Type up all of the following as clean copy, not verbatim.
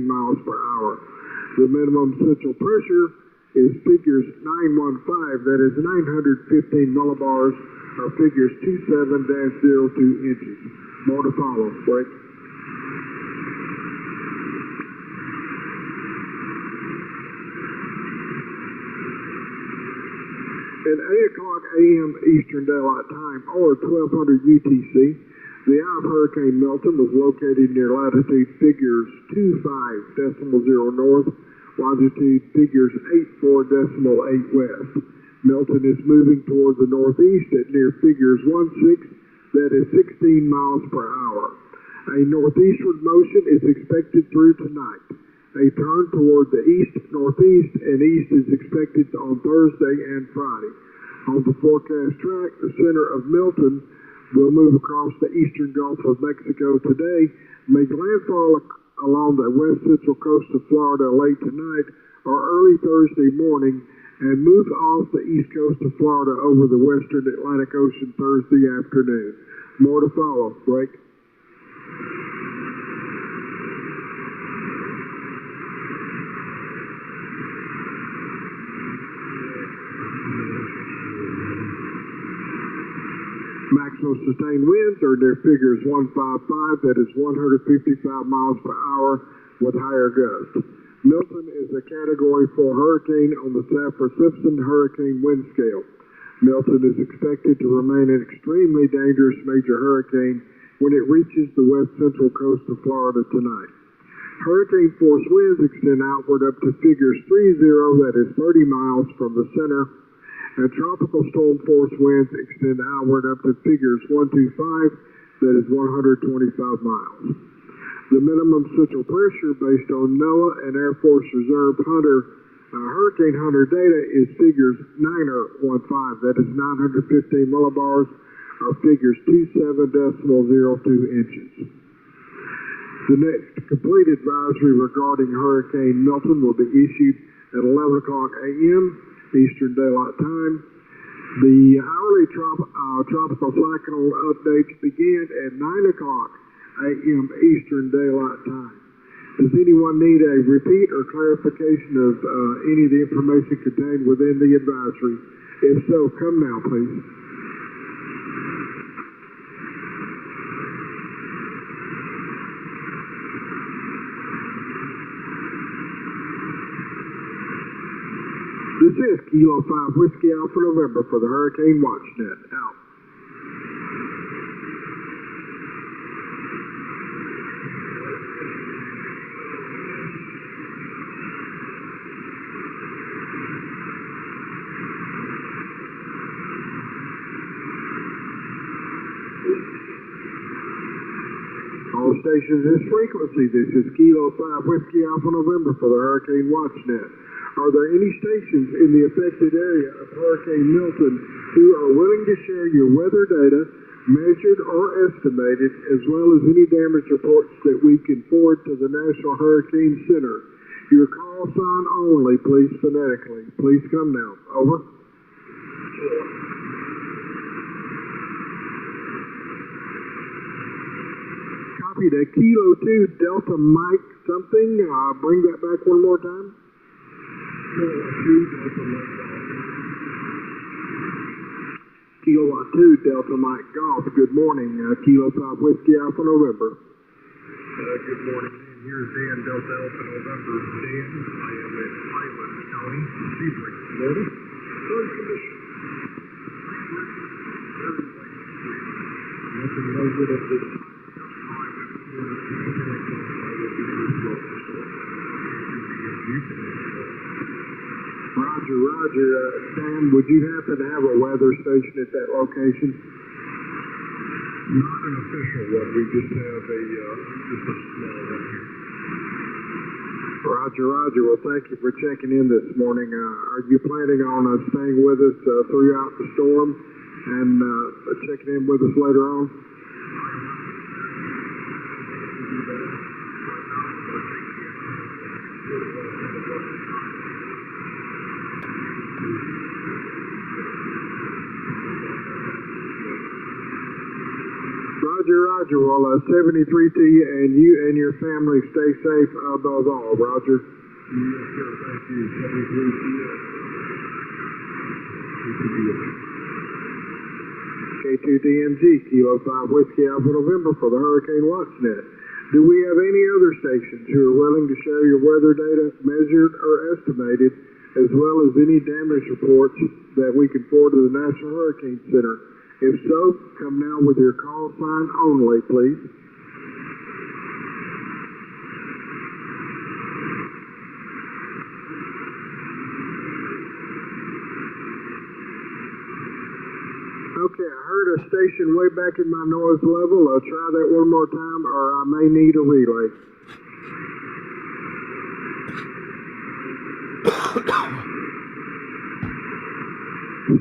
miles per hour. The minimum central pressure is figures 915, that is 915 millibars, or figures 27-02 inches. More to follow. Break. At 8 o'clock a.m. Eastern Daylight Time, or 1200 UTC, the eye of Hurricane Milton was located near latitude figures 25.0 north, longitude figures 84.8 west. Milton is moving toward the northeast at near figures 16, that is 16 miles per hour. A northeastward motion is expected through tonight. A turn toward the east-northeast and east is expected on Thursday and Friday. On the forecast track, the center of Milton will move across the eastern Gulf of Mexico today, make landfall along the west central coast of Florida late tonight or early Thursday morning, and move off the east coast of Florida over the western Atlantic Ocean Thursday afternoon. More to follow. Break. Maximum sustained winds are near figures 155, that is 155 miles per hour with higher gusts. Milton is a Category 4 hurricane on the Saffir-Simpson hurricane wind scale. Milton is expected to remain an extremely dangerous major hurricane when it reaches the west central coast of Florida tonight. Hurricane force winds extend outward up to figures 30, that is 30 miles from the center, and tropical storm force winds extend outward up to figures 125, that is 125 miles. The minimum central pressure based on NOAA and Air Force Reserve Hurricane Hunter data is figures 915, that is 915 millibars, or figures 27.02 inches. The next complete advisory regarding Hurricane Milton will be issued at 11 o'clock a.m. Eastern Daylight Time. The hourly tropical cyclone updates begin at 9 o'clock a.m. Eastern Daylight Time. Does anyone need a repeat or clarification of any of the information contained within the advisory? If so, come now, please. This is Kilo 5 Whiskey Alpha November for the Hurricane Watch Net. Out. All stations this frequency. This is Kilo 5 Whiskey Alpha November for the Hurricane Watch Net. Are there any stations in the affected area of Hurricane Milton who are willing to share your weather data, measured or estimated, as well as any damage reports that we can forward to the National Hurricane Center? Your call sign only, please, phonetically. Please come now. Over. Copy to Kilo 2 Delta Mike something. Bring that back one more time. Kilo 2 Delta Mike Golf. Good morning. Kilo 5 Whiskey Alpha November. Good morning. Here's Dan Delta Alpha November. Dan, I am in Highland County, Sebring. Morning. Good condition. Nothing noted at this time. Roger. Dan, would you happen to have a weather station at that location? Not an official one. We just have a small one here. Roger. Well, thank you for checking in this morning. Are you planning on staying with us throughout the storm and checking in with us later on? Roger. Well, 73 to you, and you and your family stay safe above all. Roger. Yes, sir. Thank you. 73 to you. K2DMG, Kilo 5 Whiskey Alpha November for the Hurricane Net. Do we have any other stations who are willing to share your weather data, measured or estimated, as well as any damage reports that we can forward to the National Hurricane Center? If so, come now with your call sign only, please. Okay, I heard a station way back in my noise level. I'll try that one more time, or I may need a relay.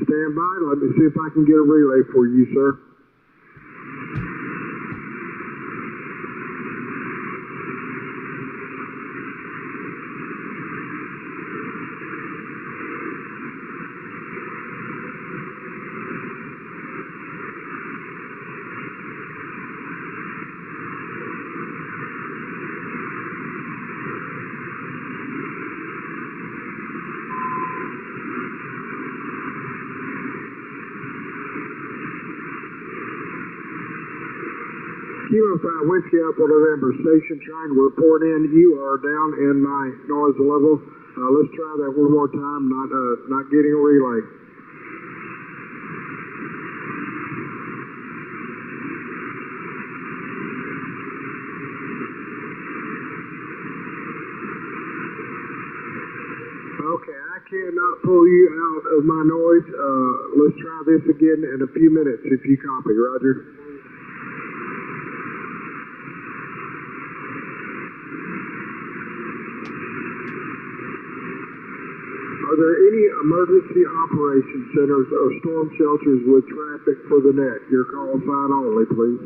Stand by. Let me see if I can get a relay for you, sir. Kilo 5 Whiskey Alpha November station trying to report in. You are down in my noise level. Let's try that one more time. Not getting a relay. Okay, I cannot pull you out of my noise. Let's try this again in a few minutes if you copy, Roger. Are there any emergency operation centers or storm shelters with traffic for the net? Your call sign only, please.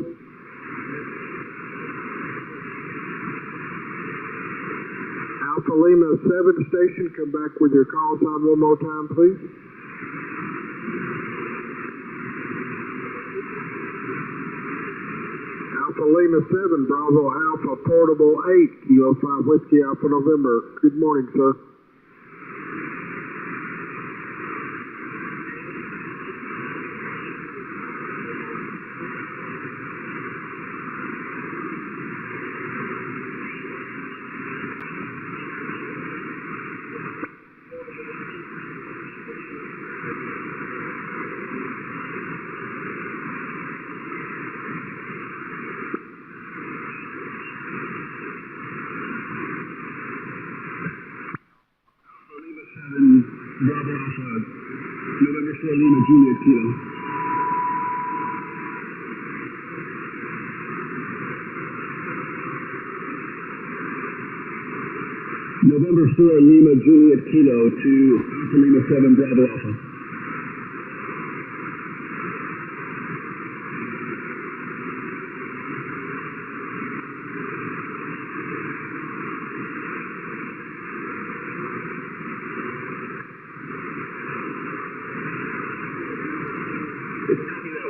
Alpha Lima 7 station, come back with your call sign one more time, please. Alpha Lima 7, Bravo Alpha Portable 8, Kilo 5 Whiskey Alpha November. Good morning, sir. Bravo Alpha, November 4 Lima Juliet Kilo. November 4 Lima Juliet Kilo to Alpha Lima 7 Bravo Alpha.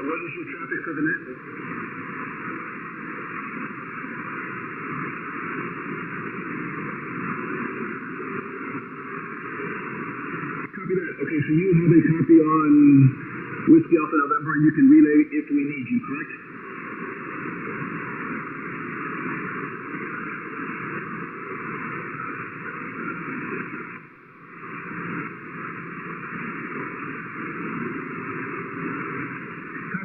What is your traffic for the net? Copy that. Okay, so you have a copy on Whiskey Alpha November, and you can relay if we need you, correct?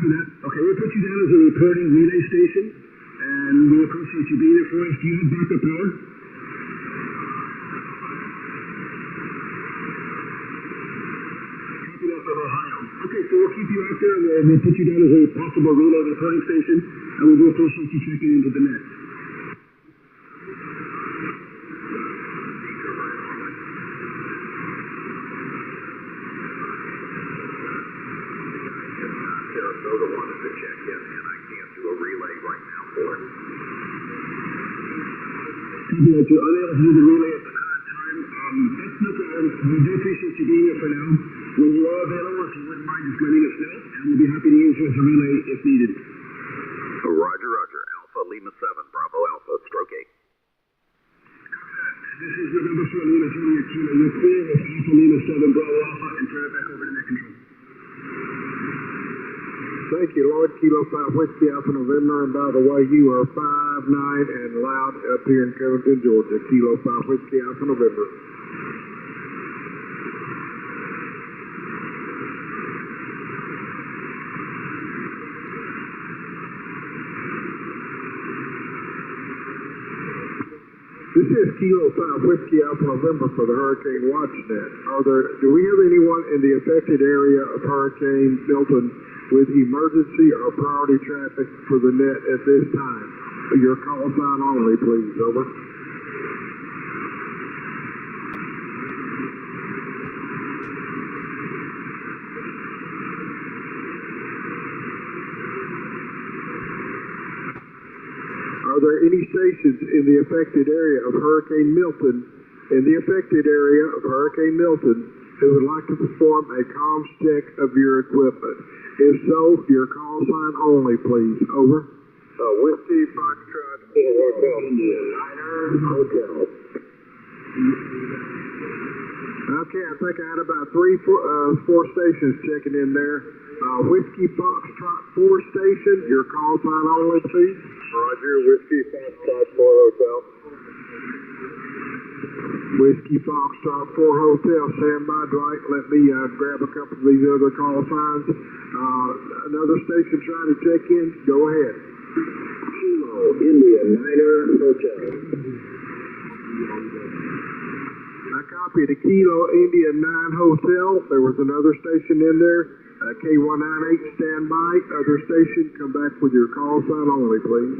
That. Okay, we'll put you down as a reporting relay station, and we appreciate you being there for us. Do you have backup power? Copy that from Ohio. Okay, so we'll keep you out there, and we'll put you down as a possible relay reporting station, and we do appreciate you checking into the net. Sarasota wanted to check in, and I can't do a relay right now for it. Copy that. You're unable to do the relay at the current time. That's no problem. We do appreciate you being here for now. When you are available, if you wouldn't mind just letting us know, and we'll be happy to use you as a relay if needed. Roger, Roger. This is November 20 Juliet Kilo. You're clear with Alpha Lima 7 Bravo Alpha and turn it back over to net control. Thank you, Lord. Kilo 5 Whiskey Alpha November, and by the way, you are 5'9" and loud up here in Covington, Georgia. Kilo 5 Whiskey Alpha November. This is Kilo 5 Whiskey Alpha November for the Hurricane Watch Net. Do we have anyone in the affected area of Hurricane Milton with emergency or priority traffic for the net at this time? Your call sign only, please. Over. Are there any stations in the affected area of Hurricane Milton, who would like to perform a comms check of your equipment? If so, your call sign only, please. Over. Whiskey Foxtrot 4 Hotel. Hotel. Okay, I think I had about four stations checking in there. Whiskey Foxtrot 4 station, your call sign only, please. Roger, Whiskey Foxtrot 4 Hotel. Whiskey Foxtrot 4 Hotel, stand by, Dwight. Let me grab a couple of these other call signs. Another station trying to check in, go ahead. Kilo India 9er Hotel. I copy the Kilo India 9 Hotel. There was another station in there. K198, stand by. Other station, come back with your call sign only, please.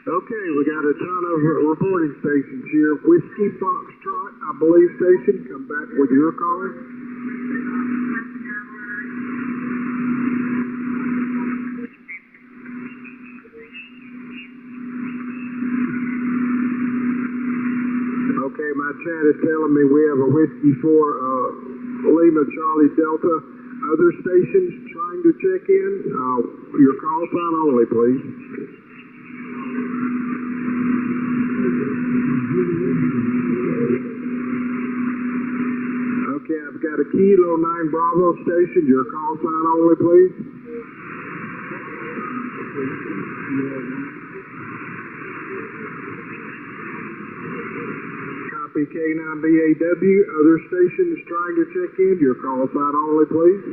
Okay, we got a ton of reporting stations here. Whiskey Foxtrot, I believe, station, come back with your call. Okay, my chat is telling me we have a Whiskey 4 Lima Charlie Delta. Other stations trying to check in. Your call sign only, please. Okay, I've got a Kilo 9 Bravo station. Your call sign only, please. Copy K9BAW. Other stations trying to check in. Your call sign only, please.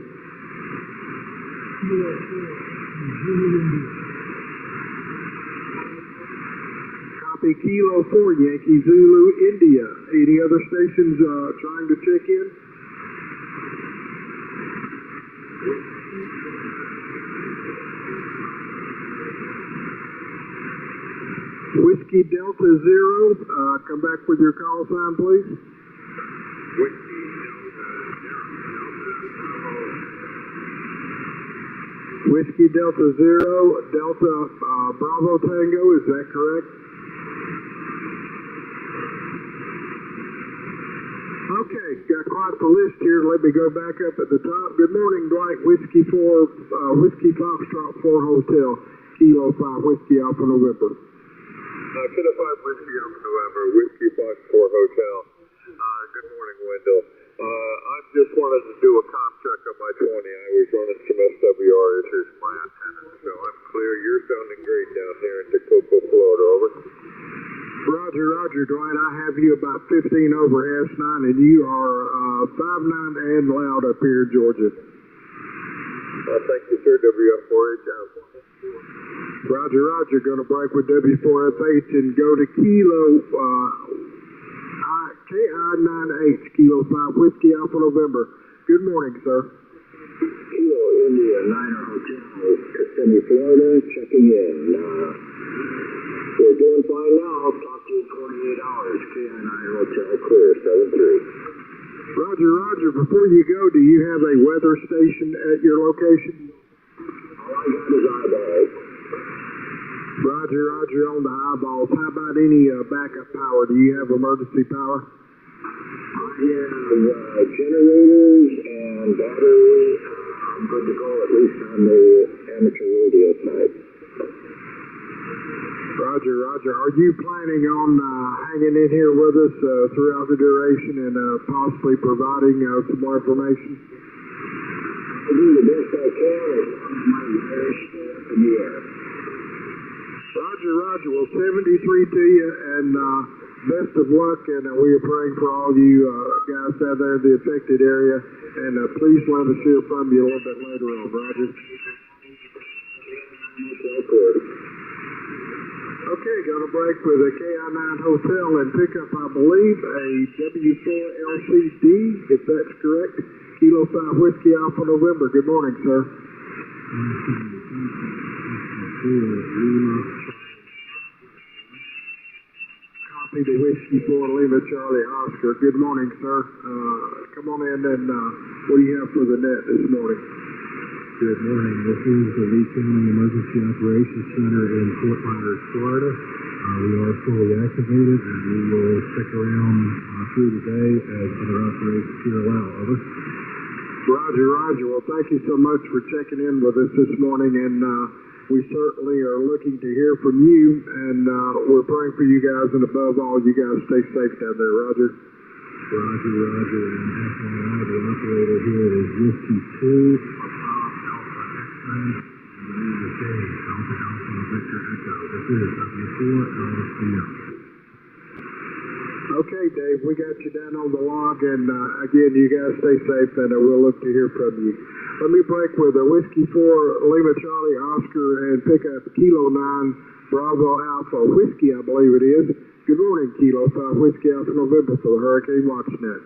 Copy Kilo 4 Yankee Zulu India. Any other stations trying to check in? Whiskey Delta 0, come back with your call sign, please. Whiskey Whiskey Delta 0, Delta Bravo Tango, is that correct? Okay, got quite the list here. Let me go back up at the top. Good morning, Dwight. Whiskey Whiskey Foxtrot 4 Hotel, Kilo 5 Whiskey Alpha November. Kilo 5 Whiskey Alpha November, Whiskey Fox 4 Hotel. Good morning, Wendell. I just wanted to do a comp check on my 20. I was running some SWR issues with my antenna, so I'm clear. You're sounding great down there in Tacoma, Florida. Over. Roger, Dwight. I have you about 15 over S9, and you are 5'9" and loud up here in Georgia. Thank you, sir. WF4H out. Roger. Going to break with W4FH and go to Kilo KI98, Kilo 5 Whiskey Alpha November. Good morning, sir. Kilo India 9er Hotel, Kissimmee, Florida, checking in. We're doing fine now. I'll talk to you in 28 hours. KI9 Hotel, clear, 7-3. Roger. Before you go, do you have a weather station at your location? All I got is eyeballs. Roger, on the eyeballs. How about any backup power? Do you have emergency power? I have generators and battery. I'm good to go at least on the amateur radio side. Roger, Roger. Are you planning on hanging in here with us throughout the duration and possibly providing some more information? I'll do the best I can as long as my wires stay up in the air. Roger, Roger. Well, 73 to you, and best of luck, and we are praying for all you guys out there in the affected area, and please let us hear from you a little bit later on, Roger. Okay, going to break with a KI9 Hotel and pick up, I believe, a W4LCD, if that's correct. Kilo 5 Whiskey Alpha November. Good morning, sir. Copy the Whiskey 4 Lima Charlie Oscar. Good morning, sir. Come on in, and what do you have for the net this morning? Good morning. This is the Lee County Emergency Operations Center in Fort Myers, Florida. We are fully activated, and we will stick around through the day as other operations here allow. Over. Roger, Roger. Well, thank you so much for checking in with us this morning, and we certainly are looking to hear from you, and we're praying for you guys, and above all, you guys stay safe down there, Roger. Roger, Roger. And FYI, the operator here is Whiskey 2, Alpha X-Men, and the name is Dave, Alpha Alpha Victor Echo. This is W4 LCM. Okay, Dave, we got you down on the log, and again, you guys stay safe, and we'll look to hear from you. Let me break with a Whiskey 4 Lima Charlie Oscar and pick up Kilo 9 Bravo Alpha Whiskey, I believe it is. Good morning, Kilo 5 Whiskey Alpha November for the Hurricane Watch Net.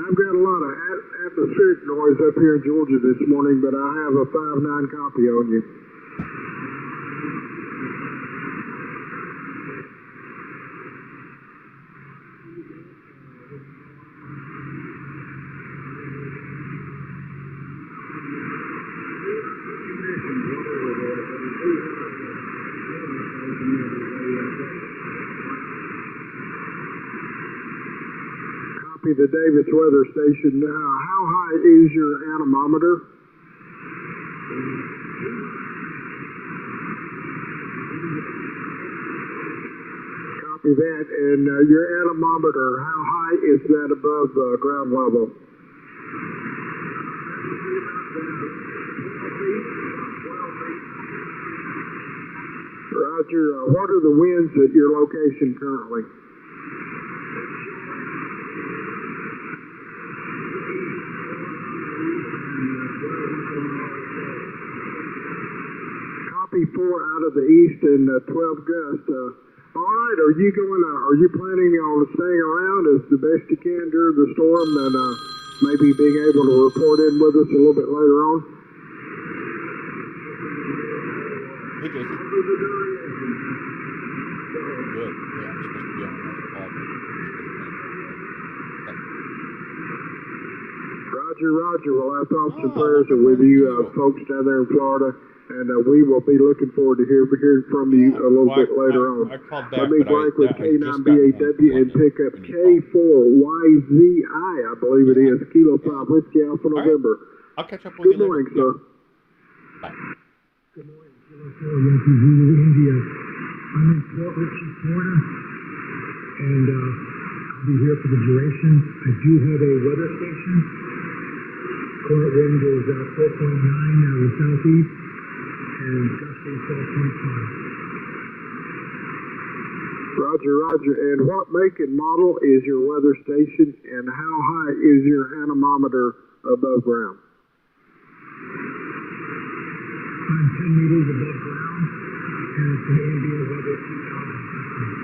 I've got a lot of atmospheric noise up here in Georgia this morning, but I have a 5-9 copy on you. The Davis weather station. How high is your anemometer? Copy that. And your anemometer, how high is that above ground level? Roger. What are the winds at your location currently? Copy 4 out of the east and 12 gust. All right, are you planning on staying around as the best you can during the storm, and maybe being able to report in with us a little bit later on? Hey, Jason. Good. Yeah, I'm supposed to be on another call, but Roger, Roger. Well, our thoughts and prayers are with you folks down there in Florida. And we will be looking forward to hearing from you a little bit later on. I called back, let me break with K9BAW and pick up K4YZI, I believe it is, Kilo 5 Whiskey Alpha November. I'll catch up with you later. Good morning, sir. Bye. Good morning, Kilo 4 Yankee Zulu India. I'm in Port Richey, Florida, and I'll be here for the duration. I do have a weather station. Current wind is 4.9 southeast. And gusting 12.5. Roger, Roger. And what make and model is your weather station, and how high is your anemometer above ground? I'm 10 meters above ground, and it's an ambient weather 2000 system.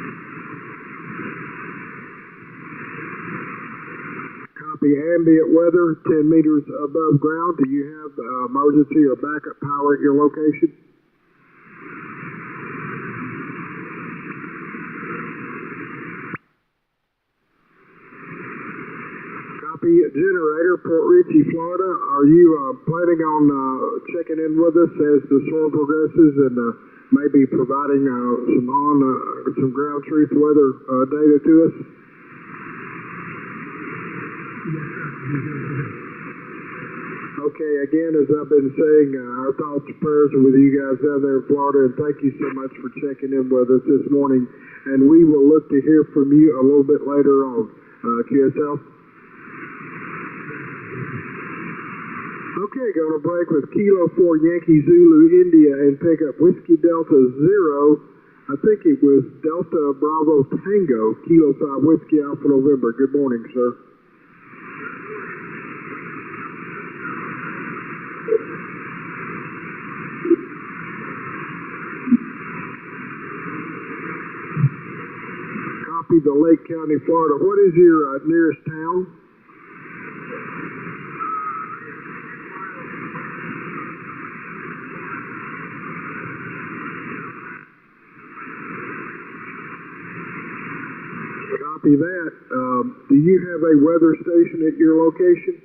Copy ambient weather, 10 meters above ground. Do you have emergency or backup power at your location? Copy. Generator, Port Richey, Florida. Are you planning on checking in with us as the storm progresses and maybe providing some ground truth weather data to us? Okay, again, as I've been saying, our thoughts and prayers are with you guys down there in Florida, and thank you so much for checking in with us this morning. And we will look to hear from you a little bit later on. QSL? Okay, going to break with Kilo 4 Yankee Zulu India and pick up Whiskey Delta 0. I think it was Delta Bravo Tango, Kilo 5 Whiskey Alpha November. Good morning, sir. Copy the Lake County, Florida. What is your nearest town? Copy that. Do you have a weather station at your location?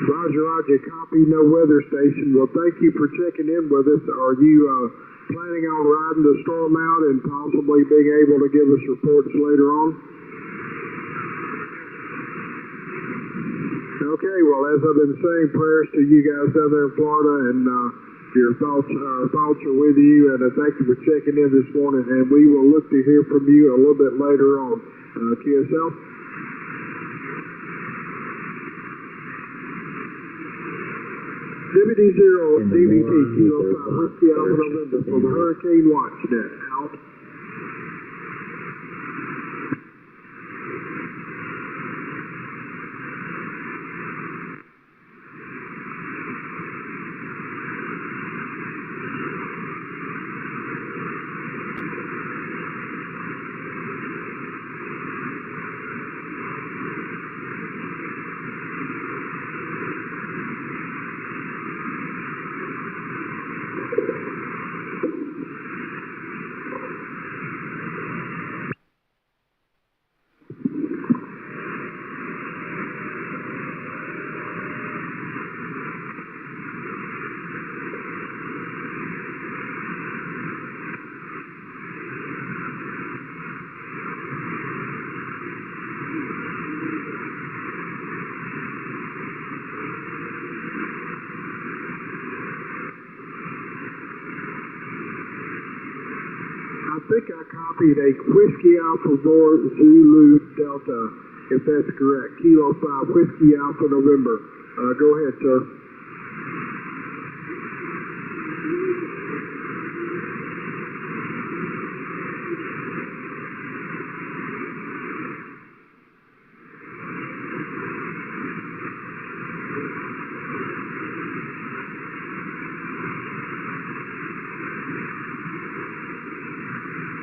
Roger, Roger. Copy, no weather station. Well, thank you for checking in with us. Are you planning on riding the storm out and possibly being able to give us reports later on? Okay, well, as I've been saying, prayers to you guys down there in Florida, and our thoughts are with you, and thank you for checking in this morning, and we will look to hear from you a little bit later on. QSL? Deputy 0 DVT, Kilo 5 Whiskey Alpha November for the Hurricane Watch Net. Out. I think I copied a Whiskey Alpha 4 Zulu Delta, if that's correct. Kilo 5 Whiskey Alpha November. Go ahead, sir.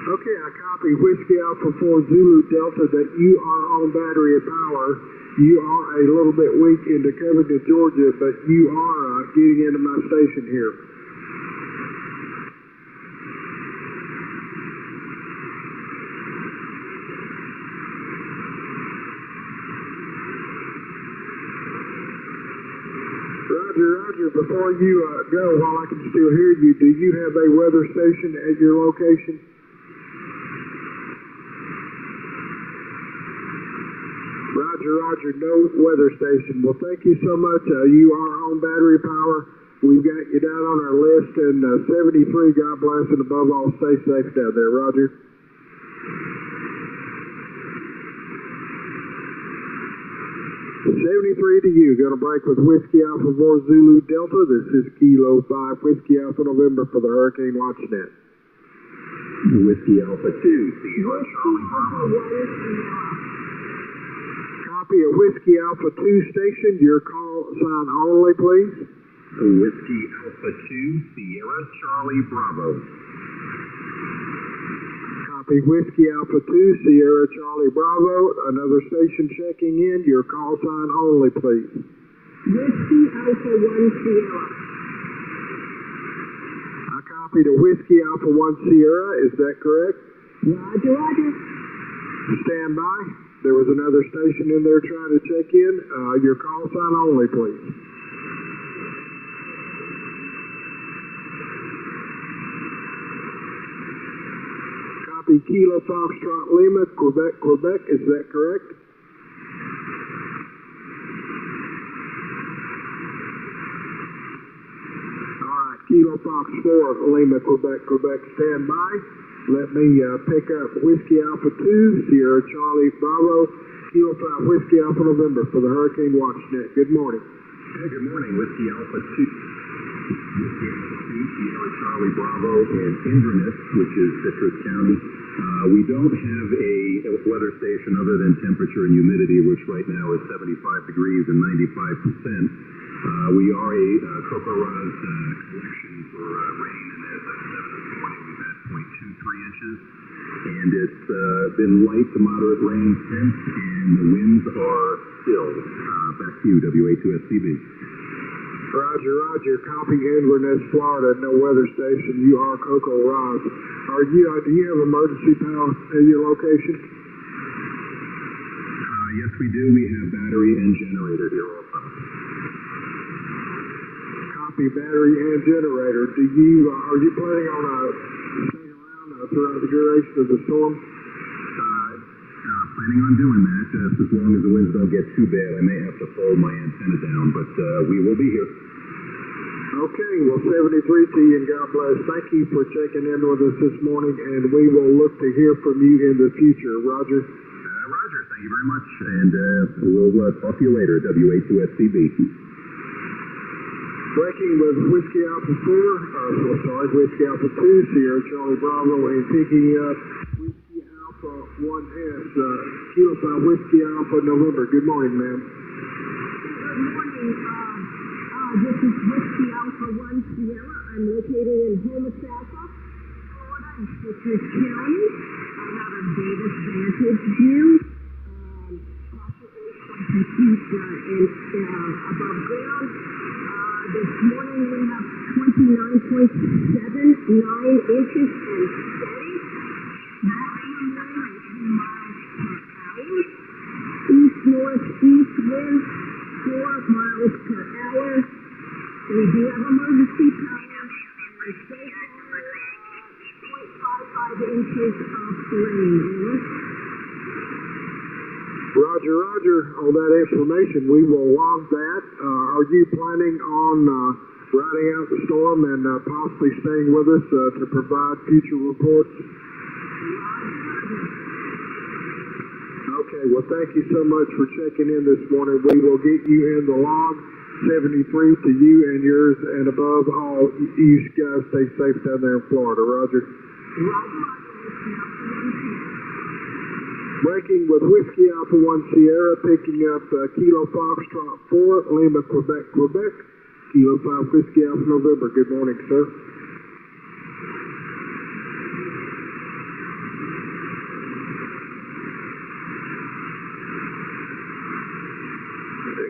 Okay, I copy Whiskey Alpha 4 Zulu Delta that you are on battery and power. You are a little bit weak into Covington, Georgia, but you are getting into my station here. Roger, Roger. Before you go, while I can still hear you, do you have a weather station at your location? Roger, Roger, no weather station. Well, thank you so much. You are on battery power. We've got you down on our list, and 73, God bless, and above all, stay safe down there. Roger. 73 to you. Going to break with Whiskey Alpha 4 Zulu Delta. This is Kilo 5 Whiskey Alpha November for the Hurricane Watch Net. Whiskey Alpha 2, Sierra Charlie Bravo. Copy a Whiskey Alpha 2 station. Your call sign only, please. Whiskey Alpha 2, Sierra Charlie Bravo. Copy Whiskey Alpha 2, Sierra Charlie Bravo. Another station checking in. Your call sign only, please. Whiskey Alpha 1 Sierra. I copy copy to Whiskey Alpha 1 Sierra, is that correct? Roger, roger. Stand by. There was another station in there trying to check in. Your call sign only, please. Copy Kilo Foxtrot Lima, Quebec, Quebec, is that correct? Alright, Kilo Fox 4, Lima, Quebec, Quebec, stand by. Let me pick up Whiskey Alpha 2, Sierra Charlie Bravo, Kilo 5 Whiskey Alpha November for the Hurricane Watch Net. Good morning. Hey, good morning. Whiskey Alpha 2. Whiskey Alpha 2, Sierra Charlie Bravo in Inverness, which is Citrus County. We don't have a weather station other than temperature and humidity, which right now is 75 degrees and 95%. We are a Cocoa Raz collection for rain, and as of 7 this morning, we've had 0.23 inches. And it's been light to moderate rain since, and the winds are still. Back to you, WA2SCB. Roger, roger. Copy Inverness, Florida. No weather station. You are Cocoa Raz. Do you have emergency power at your location? Yes, we do. We have battery and generator here also. Copy battery and generator. Are you planning on staying around throughout the duration of the storm? Planning on doing that, just as long as the winds don't get too bad. I may have to fold my antenna down, but we will be here. Okay, well, 73 to you, and God bless. Thank you for checking in with us this morning, and we will look to hear from you in the future. Roger? Roger, thank you very much, and we'll talk to you later, WA2SCB. Breaking with Whiskey Alpha 4, Whiskey Alpha 2, Sierra Charlie Bravo, and picking up Whiskey Alpha 1S, Kilo 5 Whiskey Alpha November. Good morning, ma'am. Good morning. This is Whiskey Alpha 1 Sierra. I'm located in Homosassa, Florida, in Citrus County. I have a Davis Vantage view, approximately 20 feet above ground. This morning we have 29.79 inches and steady. Maximum wind 18 miles per hour. East-northeast wind 4 miles per hour. We do have emergency power, and so far 0.55 inches of rain. Roger, roger. On that information, we will log that. Are you planning on riding out the storm and possibly staying with us to provide future reports? Okay, well, thank you so much for checking in this morning. We will get you in the log. 73 to you and yours, and above all, you guys stay safe down there in Florida. Roger. Breaking with Whiskey Alpha 1 Sierra, picking up Kilo Foxtrot 4, Lima, Quebec, Quebec. Kilo 5 Whiskey Alpha November. Good morning, sir.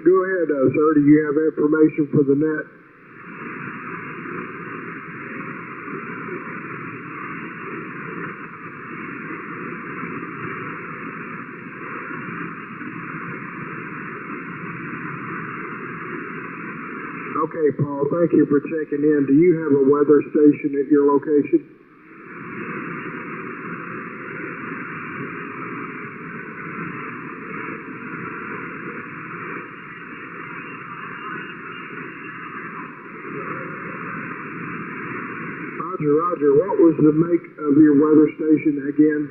Go ahead, sir. Do you have information for the net? Okay, Paul, thank you for checking in. Do you have a weather station at your location? Roger, what was the make of your weather station again?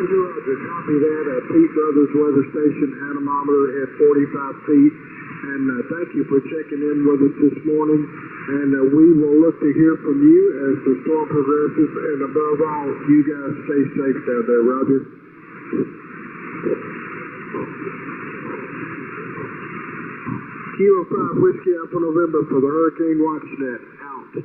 Roger, copy that. Pete Brothers Weather Station, anemometer at 45 feet. And thank you for checking in with us this morning. And we will look to hear from you as the storm progresses. And above all, you guys stay safe down there, Roger. Kilo 5 Whiskey Alpha November for the Hurricane Watch Net. Out.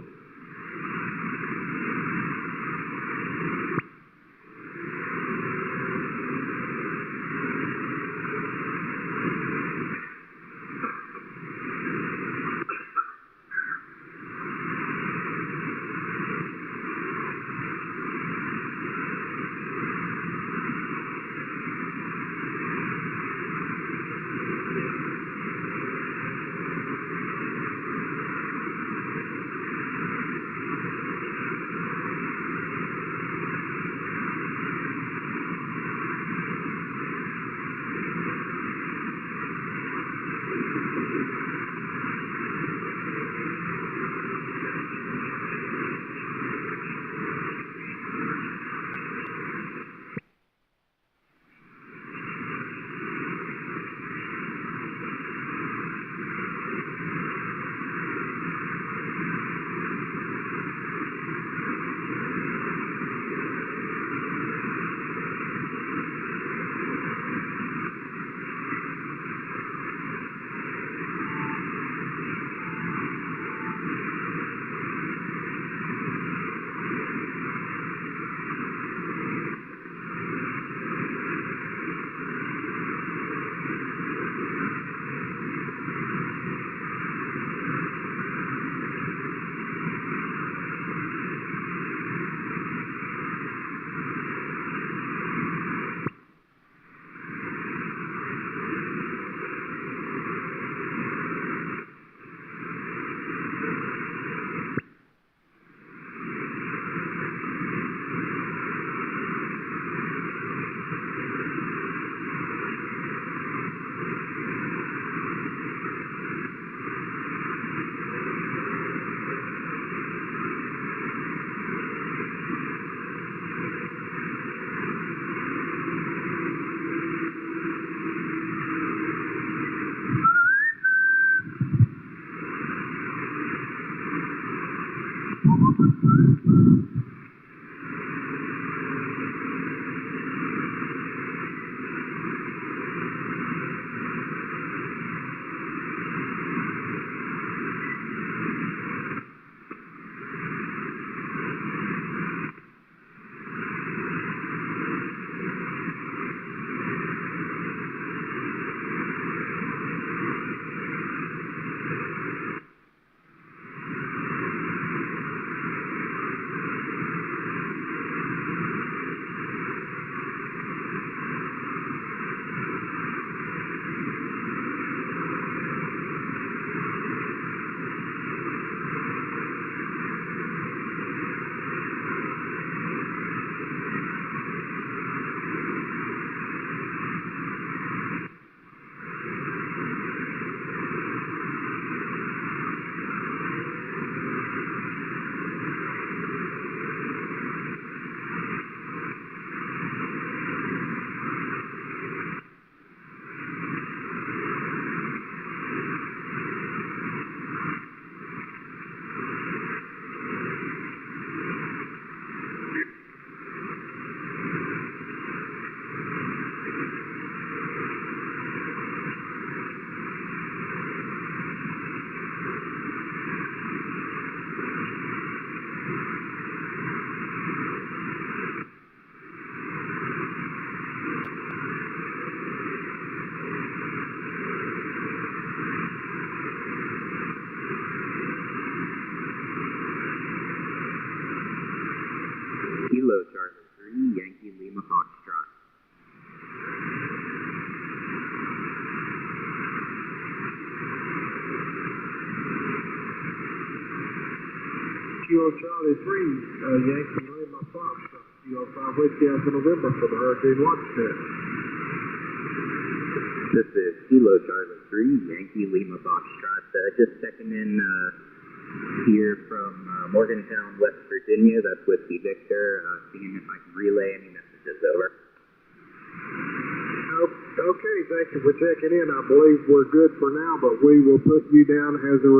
Kilo Charlie 3, Yankee Lima Foxtrot. Kilo Charlie 3, Yankee Lima Foxtrot. Kilo 5 Whiskey Alpha November for the Hurricane Watch Net. This is Kilo Charlie 3, Yankee Lima Foxtrot. Just checking in here from Morgantown, West Virginia. That's Whiskey Victor. Seeing if I can relay any messages over. Okay, thank you for checking in. I believe we're good for now, but we will put you down as a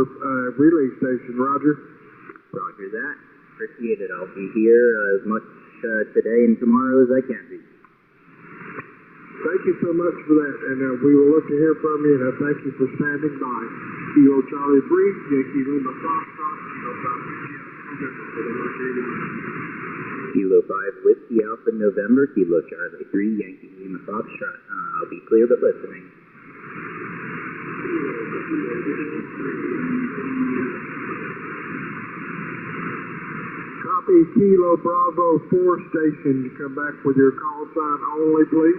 relay station, Roger. Roger that. Appreciate it. I'll be here as much today and tomorrow as I can be. Thank you so much for that, and we will look to hear from you, and thank you for standing by. Kilo Charlie 3, Yankee Lima Foxtrot, Kilo 5 Kilo 5 Whiskey Alpha November, Kilo Charlie 3, Yankee Lima Foxtrot. I'll be clear but listening. Copy Kilo Bravo 4 station. Come back with your call sign only, please.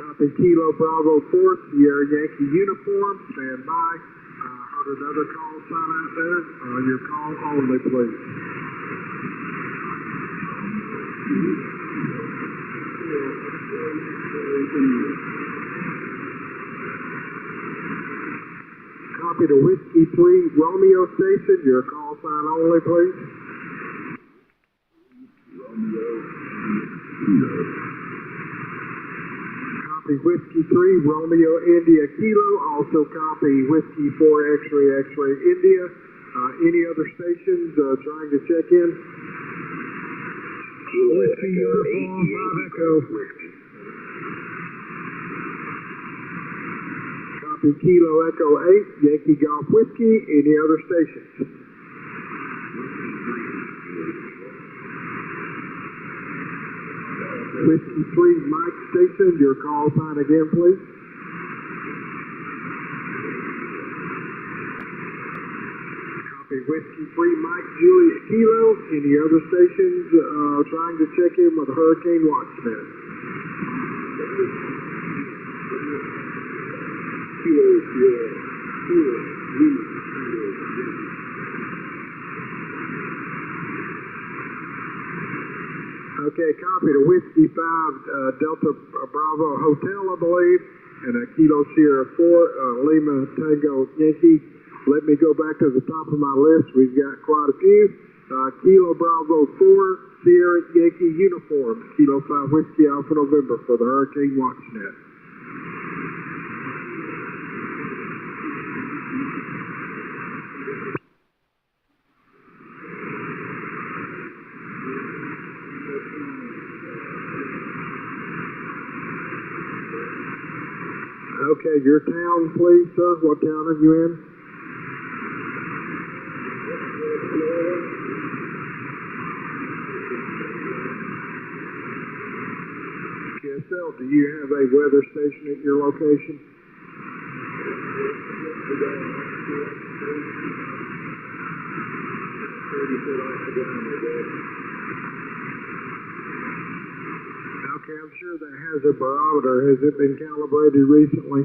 Copy Kilo Bravo 4, Sierra Yankee uniform. Stand by. Heard another call sign out there. Your call only, please. Copy to Whiskey 3 Romeo Station. Your call sign only, please. Copy Whiskey 3 Romeo India Kilo. Also copy Whiskey 4 X-Ray X-Ray India. Any other stations trying to check in? Whiskey Uniform 5 Echo. Copy Kilo Echo 8 Yankee Golf Whiskey. Any other stations? Whiskey 3 Mike Station, your call sign again, please. Copy Whiskey 3 Mike Juliet Kilo. Any other stations trying to check in with Hurricane Watchnet? Okay, copy to Whiskey 5 Delta Bravo Hotel, I believe, and a Kilo Sierra 4 Lima Tango Yankee. Let me go back to the top of my list. We've got quite a few. Kilo Bravo 4 Sierra Yankee uniforms. Kilo 5 Whiskey Alpha November for the Hurricane Watchnet. Okay, your town, please, sir. What town are you in? KSL, do you have a weather station at your location? Okay, I'm sure that has a barometer. Has it been calibrated recently?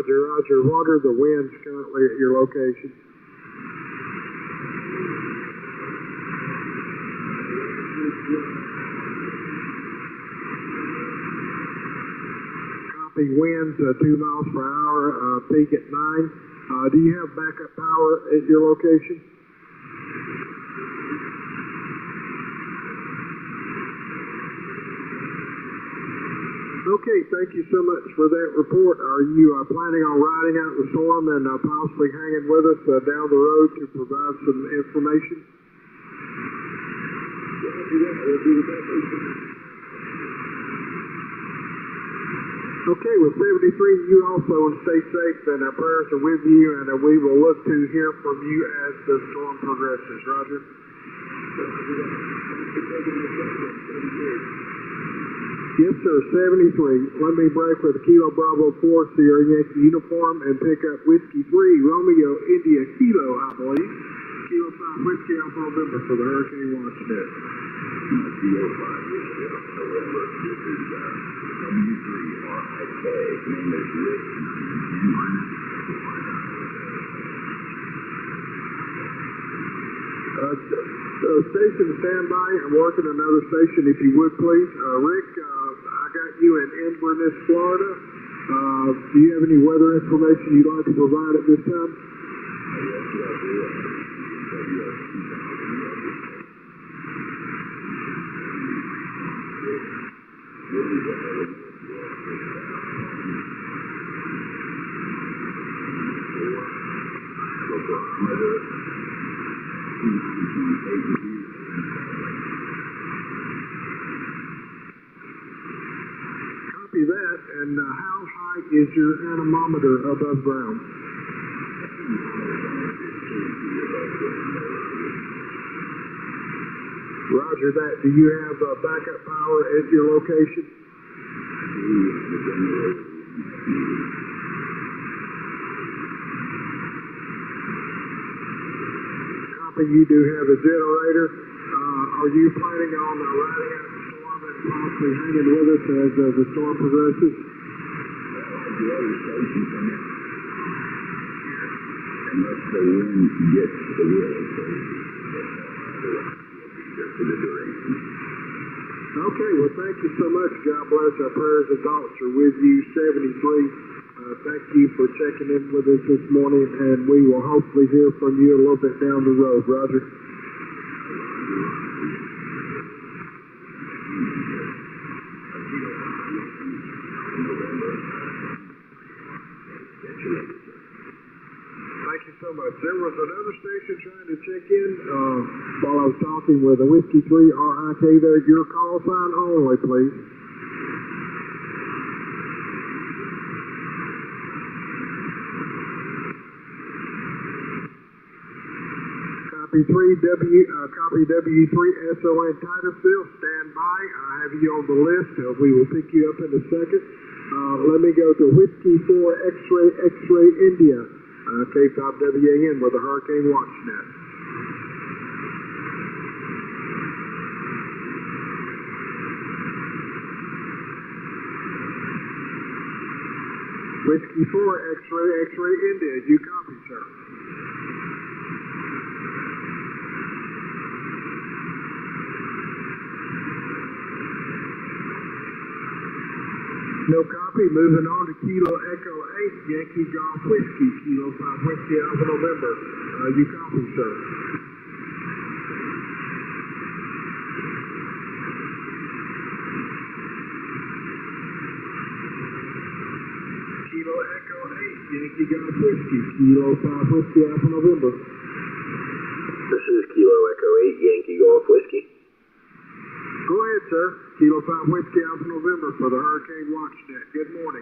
Roger. What are the winds currently at your location? Copy winds 2 miles per hour, peak at 9. Do you have backup power at your location? Okay, thank you so much for that report. Are you planning on riding out the storm and possibly hanging with us down the road to provide some information? Okay, with 73, you also stay safe, and our prayers are with you, and we will look to hear from you as the storm progresses. Roger. Yes, sir, 73. Let me break with Kilo Bravo 4 Sierra Yankee uniform and pick up Whiskey 3 Romeo India Kilo, I believe. Kilo 5 Whiskey Alpha November for the Hurricane Watchnet. Kilo 5 Whiskey Alpha November. This is W3RIK. Name is Rick, and I'm in N-4. Station standby. I'm working another station, if you would, please. Rick, I got you in Inverness, Florida. Do you have any weather information you'd like to provide at this time? Copy that. And how high is your anemometer above ground? Roger that. Do you have backup power at your location? Copy. You do have a generator. Are you planning on riding out the storm and possibly hanging with us as the storm progresses? Unless the wind gets the will, for the duration. Okay, well, thank you so much. God bless. Our prayers and thoughts are with you. 73. Thank you for checking in with us this morning, and we will hopefully hear from you a little bit down the road. Roger. Thank you so much. There was another station trying to check in while I was talking with a Whiskey 3 RIK there. Your call sign only, please. Copy copy W3SON Titusville. Stand by. I have you on the list. We will pick you up in a second. Let me go to Whiskey 4 X-Ray India. K5WAN with a Hurricane Watch Net. Whiskey 4 X-Ray India. You copy, sir? No copy. Moving on to Kilo Echo 8, Yankee Golf Whiskey, Kilo 5 Whiskey Alpha November. You copy, sir? Kilo Echo 8, Yankee Golf Whiskey, Kilo 5 Whiskey Alpha November. This is Kilo Echo 8, Yankee Golf Whiskey. Go ahead, sir. Kilo 5 Whiskey Alpha November for the Hurricane Watch Net. Good morning.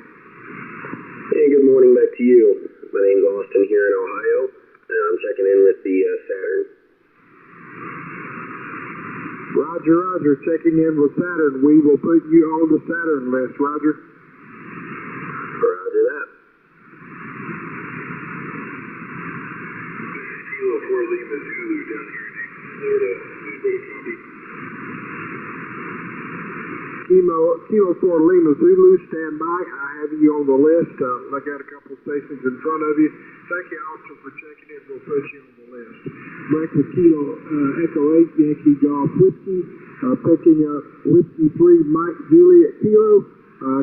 Hey, good morning back to you. My name's Austin here in Ohio, and I'm checking in with the Saturn. Roger, Roger. Checking in with Saturn. We will put you on the Saturn list, Roger. Roger that. Kilo 4 Lima Zulu down here in Florida. Copy. Kilo 4 Lima Zulu, stand by. I have you on the list. I got a couple stations in front of you. Thank you also for checking in. We'll put you on the list. Back with Kilo Echo 8, Yankee Golf Whiskey. Picking up Whiskey 3, Mike Juliet Kilo.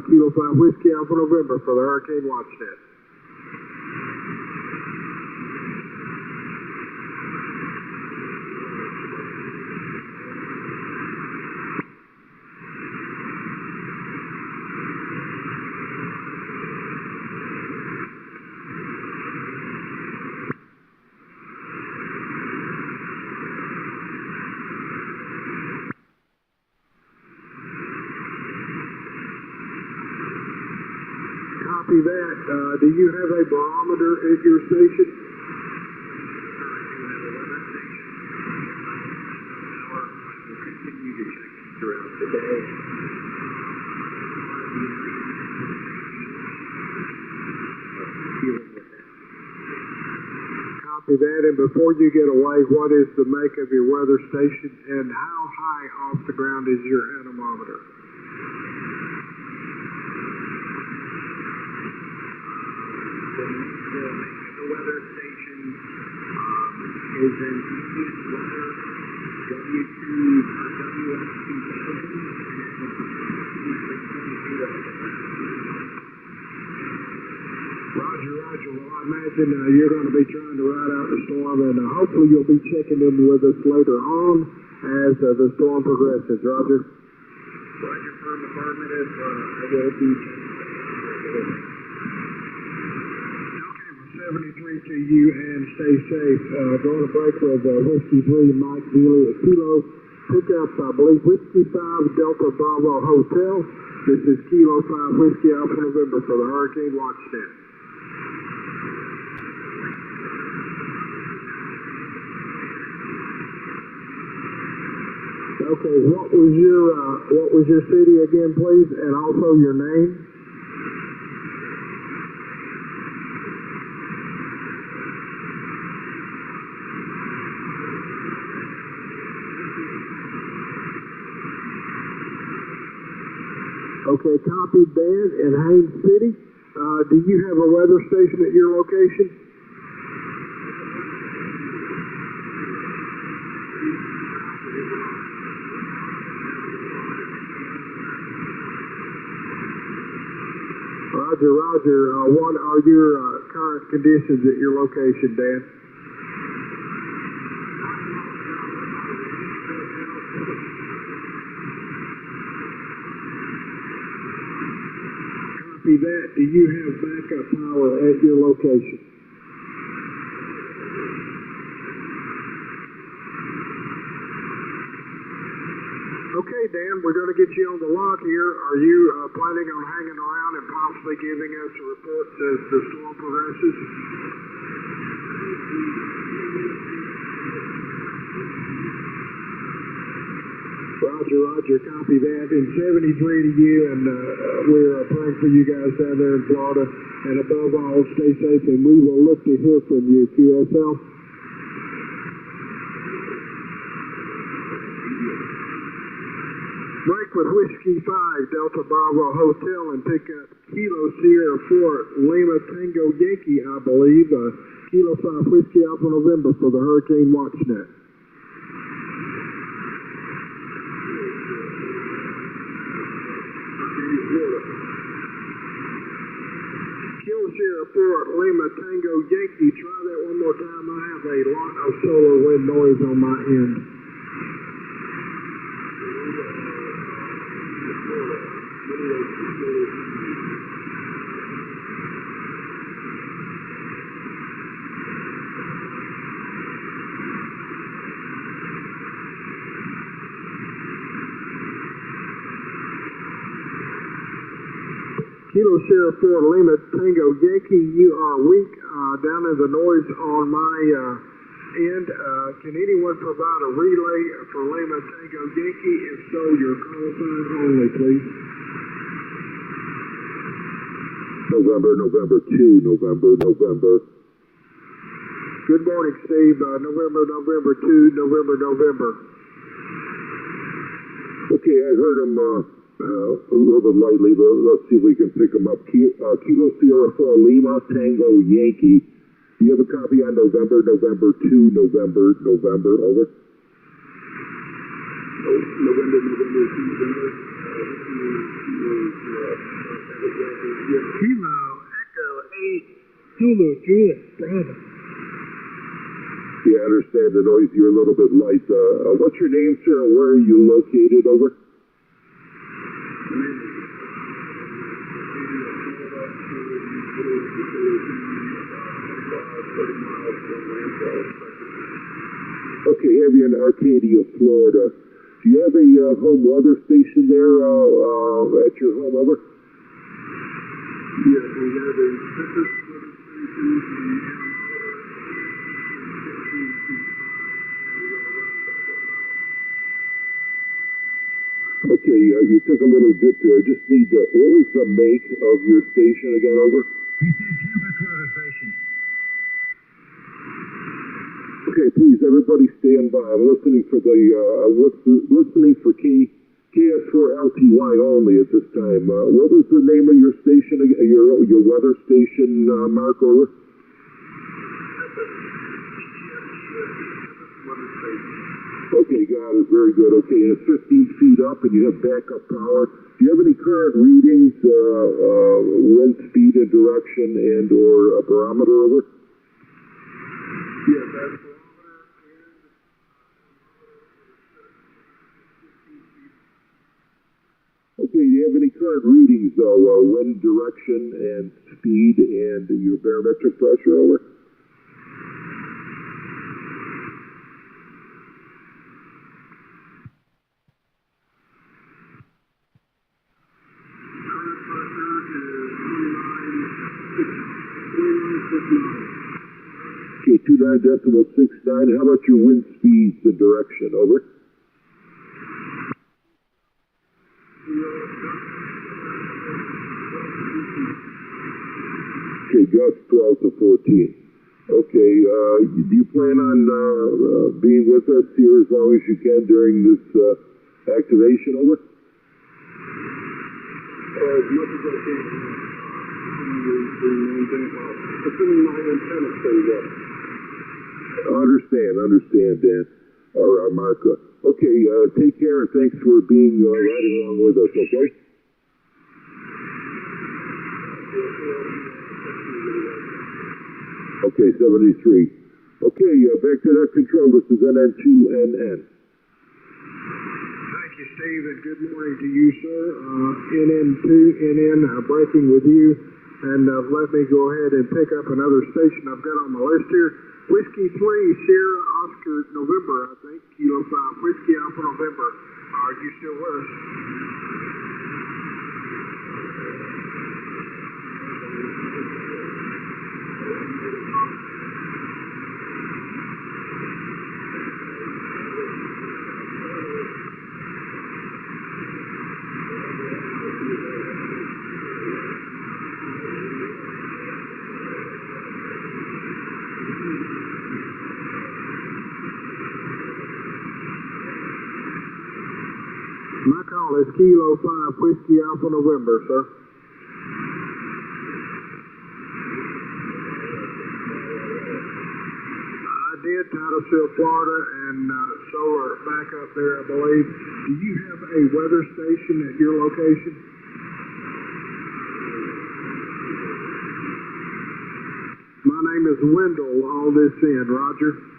Kilo 5 Whiskey Alpha November for the Hurricane Watch Net. Copy that. Do you have a barometer at your station? Continue to check throughout the day. Copy that. And before you get away, what is the make of your weather station, and how high off the ground is your anemometer? The weather station is in medium weather Roger, Roger. Well, I imagine you're going to be trying to ride out the storm, and hopefully you'll be checking in with us later on as the storm progresses. Roger. Roger, firm affirmative. I will be checking. Okay, well, 73 to you, and stay safe. Going to break with Whiskey 3, Mike Neely at Kilo. Pick up, I believe, Whiskey 5, Delta Bravo Hotel. This is Kilo 5 Whiskey Alpha November for the Hurricane Watch Net. Okay, what was your city again, please, and also your name? Okay, copied, Dan, in Haines City. Do you have a weather station at your location? Roger, Roger. What are your current conditions at your location, Dan? Copy that. Do you have backup power at your location? Okay, Dan, we're going to get you on the lock here. Are you planning on hanging around and possibly giving us a report as the storm progresses? Roger, Roger, copy that. And 73 to you, and we're praying for you guys down there in Florida. And above all, stay safe, and we will look to hear from you, QSL. Break with Whiskey 5, Delta Bravo Hotel, and pick up Kilo Sierra 4, Lima Tango Yankee, I believe. Kilo 5 Whiskey Alpha November for the Hurricane Watch Net. Kilo Sierra 4, Lima Tango Yankee. Try that one more time. I have a lot of solar wind noise on my end. Kilo Sierra 4, Lima Tango Yankee, you are weak down in the noise on my end. Can anyone provide a relay for Lima Tango Yankee? If so, your call sign only, please. November 2, November. Good morning, Steve. November 2, November. Okay, I heard him a little bit lightly, but let's see if we can pick him up. Kilo Sierra 4, Lima Tango Yankee. Do you have a copy on November 2, November, over? November 2, Kilo Echo 8 Zulu Juliet Bravo. Yeah, I understand the noise. You're a little bit light. What's your name, sir, and where are you located, over? Okay, have you in Arcadia, Florida? Do you have a home weather station there at your home, over? Yes, we have a weather station. Okay, you took a little dip there. I just need what was the make of your station again, over? He said temperature weather station. Okay, please, everybody stand by. I'm listening for KF0KKC only at this time. What was the name of your station, your weather station, Mark, over? Okay, got it. Very good. Okay, and it's 15 feet up, and you have backup power. Do you have any current readings, wind speed and direction, and/or a barometer over? Yes, that's barometer and Okay, do you have any current readings, though, wind direction and speed and your barometric pressure over? Okay, 29.69. How about your wind speeds and direction? Over. Okay, gust 12 to 14. Okay, do you plan on being with us here as long as you can during this activation? Over. as much as I can. Assuming my antenna stays up. Understand, Dan. Or Marco. Okay, take care and thanks for being riding along with us, okay? Okay, 73. Okay, back to that control. This is NN2NN. Thank you, Steve, and good morning to you, sir. NN2NN, breaking with you. And let me go ahead and pick up another station I've got on my list here. Whiskey 3, Sierra Oscar November, I think. Kilo 5, Whiskey Alpha November. Are you still with us? My call is Kilo 5, Whiskey Alpha November, sir. I did Titusville, Florida, and solar back up there, I believe. Do you have a weather station at your location? My name is Wendell, all this in, Roger.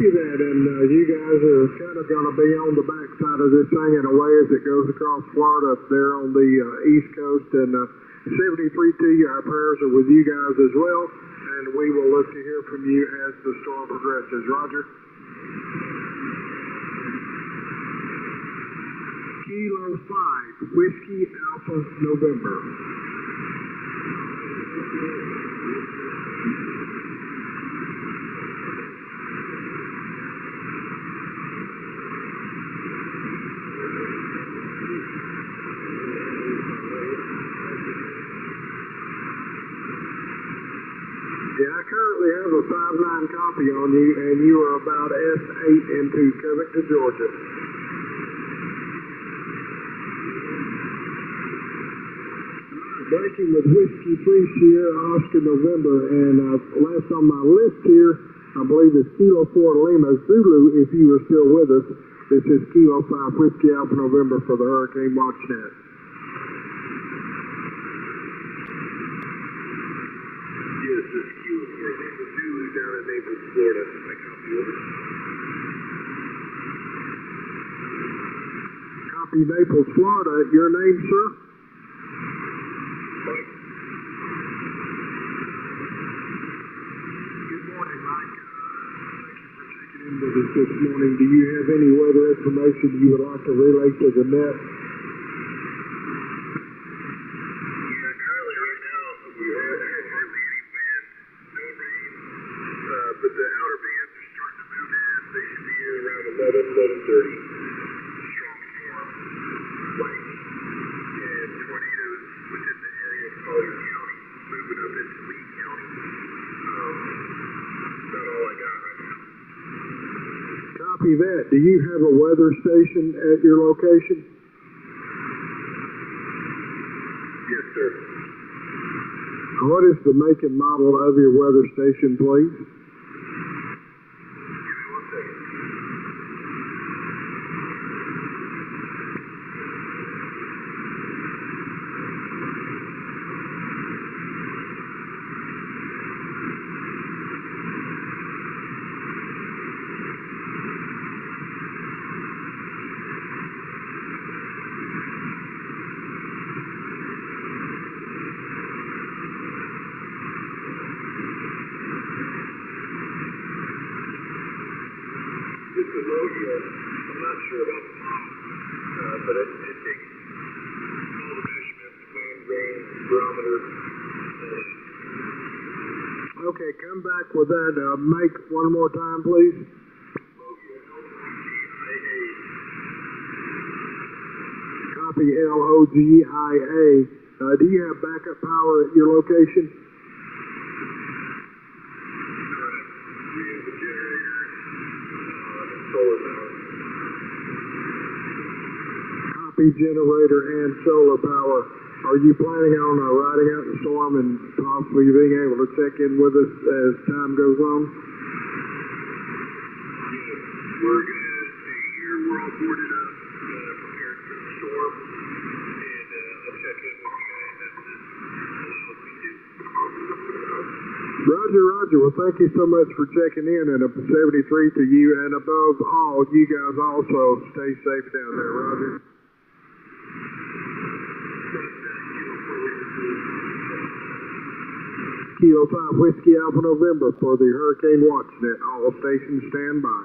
That, and you guys are kind of going to be on the backside of this thing in a way as it goes across Florida up there on the East Coast, and 73 to you, our prayers are with you guys as well, and we will look to hear from you as the storm progresses. Roger. Kilo 5, Whiskey Alpha November. Yeah, I currently have a 5-9 copy on you, and you are about S8 into Covington, Georgia. Breaking with Whiskey 3 Sierra Oscar November, and last on my list here, I believe is Kilo 4 Lima Zulu, if you are still with us. This is Kilo 5 Whiskey Alpha November for the Hurricane Watch Net. Yes, this is Kilo 4 Lima Zulu down in Naples, Florida. I copy over. Copy Naples, Florida. Your name, sir? Mike. Good morning, Mike. Thank you for checking in with us this morning. Do you have any weather information you would like to relay to the net? Yeah, currently right now we have hardly any wind, no rain, but the outer bands are starting to move in. They should be in around 11:30. Strong Copy that. Do you have a weather station at your location? Yes, sir. What is the make and model of your weather station, please? Give me 1 second. Just a low yield. I'm not sure about the model, but it takes all the measurements, wind, rain, barometer. Okay, come back with that. Make one more time, please. Copy LOGIA. Do you have backup power at your location? Correct. We have the generators and solar power. Copy generator and solar power. Are you planning on riding out the storm and possibly being able to check in with us as time goes on? Yes, we're going to stay here. We're all boarded up, prepared for the storm, and I'll check in with you guys as this allows me to. Roger, Roger. Well, thank you so much for checking in, and a 73 to you, and above all, you guys also stay safe down there, Roger. Kilo 5 Whiskey Alpha November for the Hurricane Watch Net. All stations stand by.